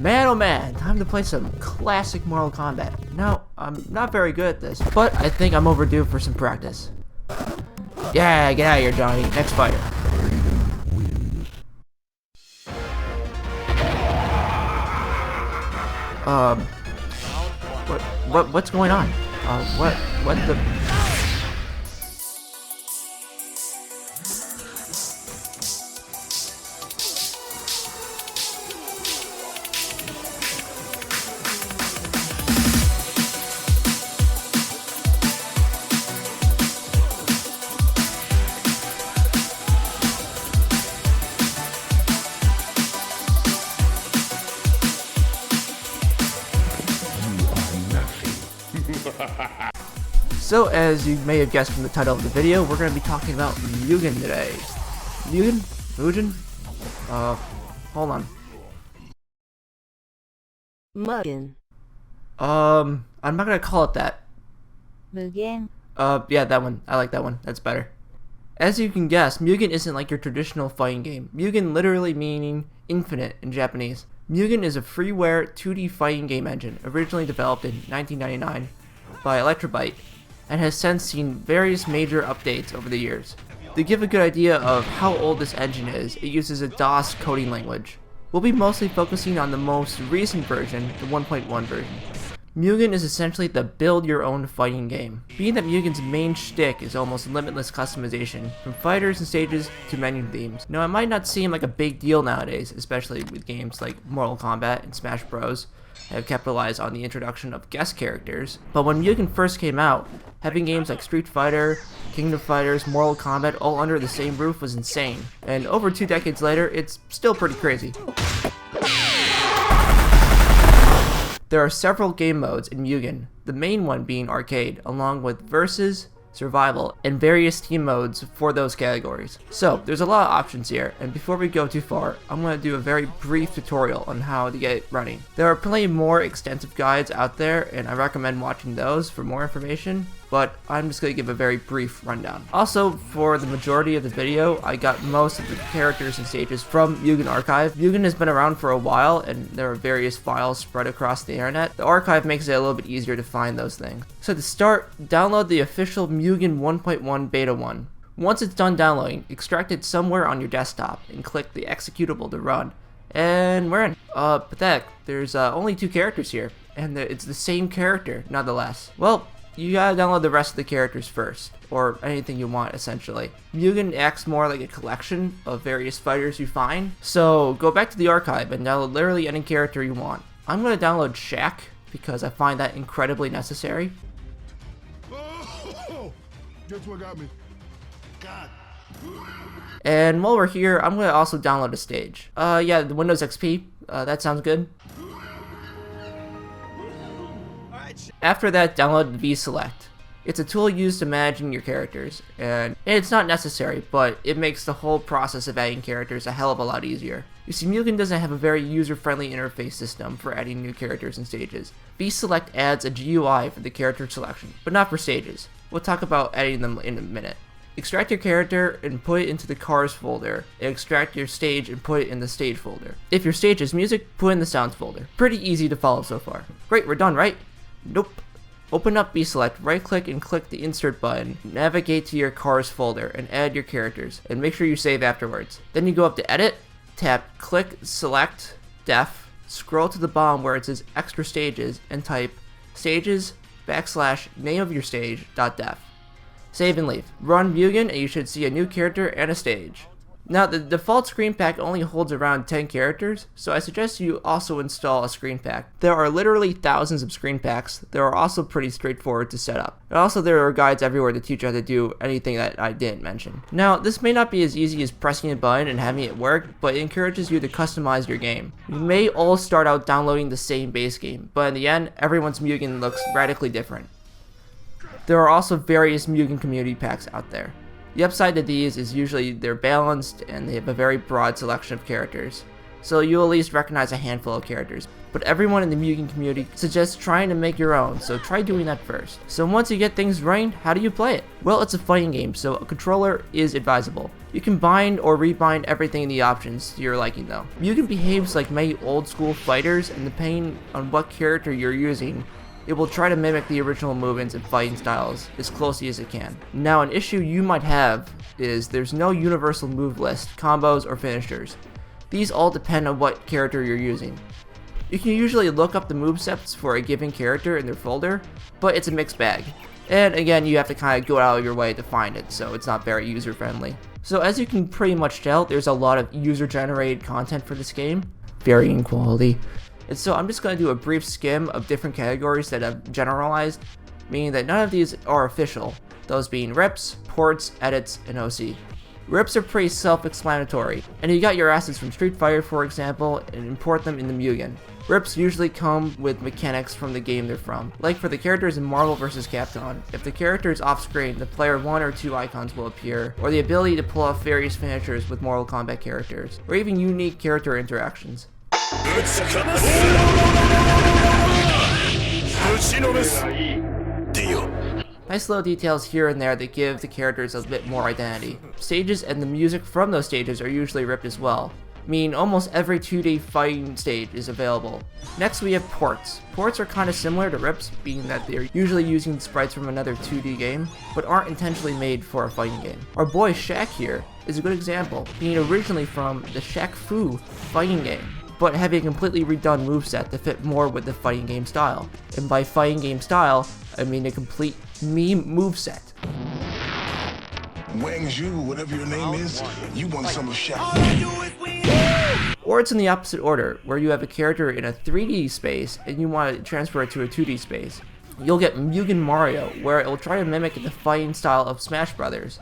Man oh man, time to play some classic Mortal Kombat. Now, I'm not very good at this, but I think I'm overdue for some practice. Yeah, get out of here, Johnny. Next fighter. What's going on? What the... So, as you may have guessed from the title of the video, we're going to be talking about MUGEN today. MUGEN? MUGEN? Hold on. MUGEN. I'm not going to call it that. MUGEN. Yeah, that one. I like that one. That's better. As you can guess, MUGEN isn't like your traditional fighting game. MUGEN literally meaning infinite in Japanese. MUGEN is a freeware 2D fighting game engine originally developed in 1999 by Elecbyte, and has since seen various major updates over the years. To give a good idea of how old this engine is, it uses a DOS coding language. We'll be mostly focusing on the most recent version, the 1.1 version. MUGEN is essentially the build-your-own fighting game. Being that MUGEN's main shtick is almost limitless customization, from fighters and stages to menu themes. Now, it might not seem like a big deal nowadays, especially with games like Mortal Kombat and Smash Bros. Have capitalized on the introduction of guest characters, but when MUGEN first came out, having games like Street Fighter, Kingdom Fighters, Mortal Kombat all under the same roof was insane, and over 2 decades later, it's still pretty crazy. There are several game modes in MUGEN, the main one being arcade, along with versus, survival, and various team modes for those categories. So, there's a lot of options here, and before we go too far, I'm going to do a very brief tutorial on how to get it running. There are plenty more extensive guides out there, and I recommend watching those for more information, but I'm just going to give a very brief rundown. Also, for the majority of the video, I got most of the characters and stages from MUGEN Archive. MUGEN has been around for a while, and there are various files spread across the internet. The archive makes it a little bit easier to find those things. So to start, download the official MUGEN 1.1 Beta 1. Once it's done downloading, extract it somewhere on your desktop, and click the executable to run. And we're in. Pathetic. There's only 2 characters here, and it's the same character, nonetheless. Well, you gotta download the rest of the characters first, or anything you want essentially. MUGEN acts more like a collection of various fighters you find, so go back to the archive and download literally any character you want. I'm gonna download Shaq, because I find that incredibly necessary. Oh, guess what got me? God. And while we're here, I'm gonna also download a stage. Yeah, the Windows XP, that sounds good. After that, download V-Select. It's a tool used to managing your characters, and it's not necessary, but it makes the whole process of adding characters a hell of a lot easier. You see, MUGEN doesn't have a very user-friendly interface system for adding new characters and stages. V-Select adds a GUI for the character selection, but not for stages. We'll talk about adding them in a minute. Extract your character and put it into the cars folder, and extract your stage and put it in the stage folder. If your stage is music, put it in the sounds folder. Pretty easy to follow so far. Great, we're done, right? Nope. Open up V-Select, right click and click the insert button, navigate to your cars folder and add your characters, and make sure you save afterwards. Then you go up to edit, tap click select def, scroll to the bottom where it says extra stages and type stages / name of your stage .def. Save and leave. Run MUGEN and you should see a new character and a stage. Now, the default screen pack only holds around 10 characters, so I suggest you also install a screen pack. There are literally thousands of screen packs that are also pretty straightforward to set up. And also there are guides everywhere to teach you how to do anything that I didn't mention. Now, this may not be as easy as pressing a button and having it work, but it encourages you to customize your game. You may all start out downloading the same base game, but in the end, everyone's MUGEN looks radically different. There are also various MUGEN community packs out there. The upside to these is usually they're balanced and they have a very broad selection of characters, so you'll at least recognize a handful of characters. But everyone in the MUGEN community suggests trying to make your own, so try doing that first. So once you get things running, how do you play it? Well, it's a fighting game, so a controller is advisable. You can bind or rebind everything in the options to your liking though. MUGEN behaves like many old school fighters, and depending on what character you're using, it will try to mimic the original movements and fighting styles as closely as it can. Now an issue you might have is there's no universal move list, combos, or finishers. These all depend on what character you're using. You can usually look up the movesets for a given character in their folder, but it's a mixed bag. And again, you have to kind of go out of your way to find it, so it's not very user friendly. So as you can pretty much tell, there's a lot of user generated content for this game, varying quality. And so I'm just going to do a brief skim of different categories that I've generalized, meaning that none of these are official, those being rips, ports, edits, and OC. Rips are pretty self-explanatory, and you got your assets from Street Fighter for example, and import them into MUGEN. Rips usually come with mechanics from the game they're from. Like for the characters in Marvel vs. Capcom, if the character is off screen, the player 1 or 2 icons will appear, or the ability to pull off various finishers with Mortal Kombat characters, or even unique character interactions. Nice little details here and there that give the characters a bit more identity. Stages and the music from those stages are usually ripped as well, meaning almost every 2D fighting stage is available. Next we have ports. Ports are kind of similar to rips, being that they're usually using sprites from another 2D game, but aren't intentionally made for a fighting game. Our boy Shaq here is a good example, being originally from the Shaq Fu fighting game, but having a completely redone moveset to fit more with the fighting game style. And by fighting game style, I mean a complete meme moveset. Wang-Zhu, whatever your name is, you want some of Shaq. Or it's in the opposite order, where you have a character in a 3D space and you want to transfer it to a 2D space. You'll get MUGEN Mario, where it will try to mimic the fighting style of Smash Brothers.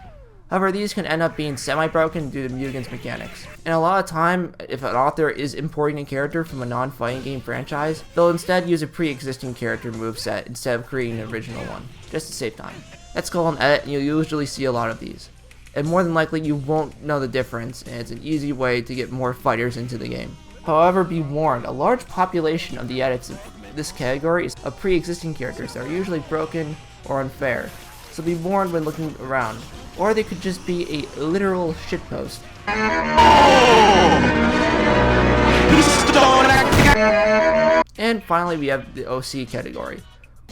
However, these can end up being semi-broken due to MUGEN's mechanics. And a lot of time, if an author is importing a character from a non-fighting game franchise, they'll instead use a pre-existing character moveset instead of creating an original one, just to save time. That's called an edit, and you'll usually see a lot of these. And more than likely, you won't know the difference, and it's an easy way to get more fighters into the game. However, be warned, a large population of the edits of this category is of pre-existing characters that are usually broken or unfair, so be warned when looking around. Or they could just be a literal shitpost. And finally we have the OC category.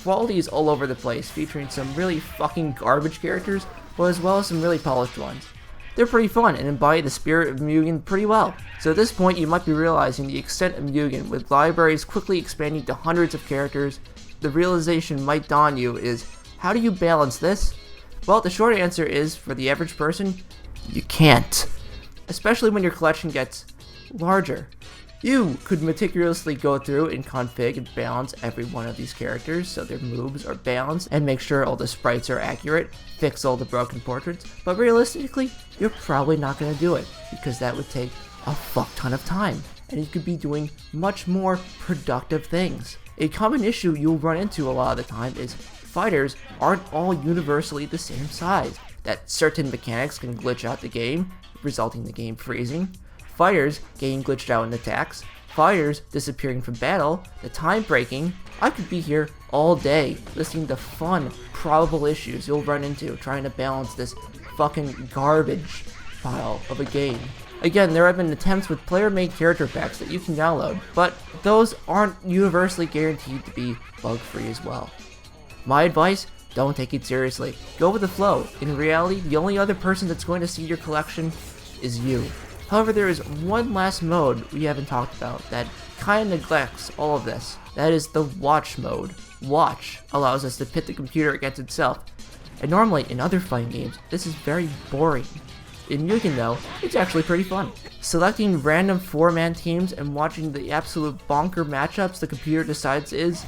Quality is all over the place, featuring some really fucking garbage characters, but as well as some really polished ones. They're pretty fun and embody the spirit of MUGEN pretty well. So at this point you might be realizing the extent of MUGEN, with libraries quickly expanding to hundreds of characters. The realization might dawn you is, how do you balance this? Well, the short answer is, for the average person, you can't. Especially when your collection gets larger. You could meticulously go through and config and balance every one of these characters so their moves are balanced and make sure all the sprites are accurate, fix all the broken portraits, but realistically, you're probably not going to do it because that would take a fuck ton of time and you could be doing much more productive things. A common issue you'll run into a lot of the time is fighters aren't all universally the same size, that certain mechanics can glitch out the game, resulting in the game freezing, fighters getting glitched out in attacks, fighters disappearing from battle, the time breaking. I could be here all day listing the fun, probable issues you'll run into trying to balance this fucking garbage pile of a game. Again, there have been attempts with player-made character packs that you can download, but those aren't universally guaranteed to be bug-free as well. My advice, don't take it seriously. Go with the flow. In reality, the only other person that's going to see your collection is you. However, there is one last mode we haven't talked about that kind of neglects all of this. That is the watch mode. Watch allows us to pit the computer against itself. And normally, in other fighting games, this is very boring. In MUGEN though, it's actually pretty fun. Selecting random 4-man teams and watching the absolute bonker matchups the computer decides is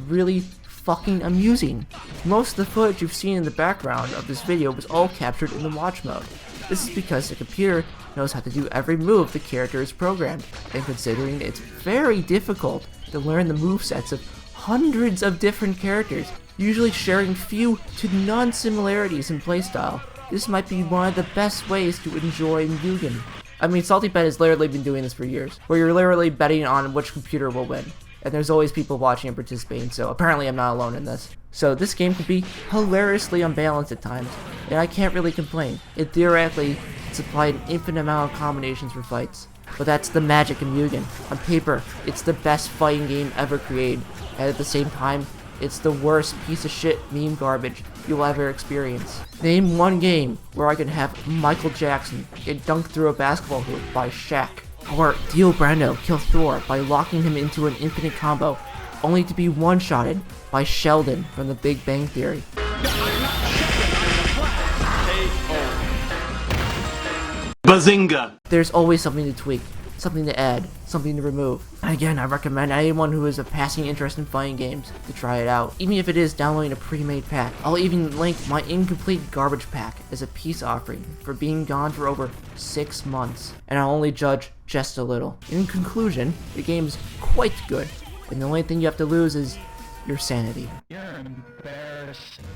really fucking amusing. Most of the footage you've seen in the background of this video was all captured in the watch mode. This is because the computer knows how to do every move the character is programmed, and considering it's very difficult to learn the movesets of hundreds of different characters, usually sharing few to none similarities in playstyle, this might be one of the best ways to enjoy MUGEN. I mean, Salty Bet has literally been doing this for years, where you're literally betting on which computer will win. And there's always people watching and participating, so apparently I'm not alone in this. So this game can be hilariously unbalanced at times, and I can't really complain. It theoretically and supply an infinite amount of combinations for fights. But that's the magic of MUGEN. On paper, it's the best fighting game ever created, and at the same time, it's the worst piece of shit meme garbage you'll ever experience. Name one game where I can have Michael Jackson get dunked through a basketball hoop by Shaq, or Dio Brando kill Thor by locking him into an infinite combo, only to be one-shotted by Sheldon from The Big Bang Theory. Bazinga! There's always something to tweak, something to add, something to remove. And again, I recommend anyone who has a passing interest in fighting games to try it out, even if it is downloading a pre-made pack. I'll even link my incomplete garbage pack as a peace offering for being gone for over 6 months, and I'll only judge just a little. In conclusion, the game's quite good, and the only thing you have to lose is your sanity. You're embarrassing.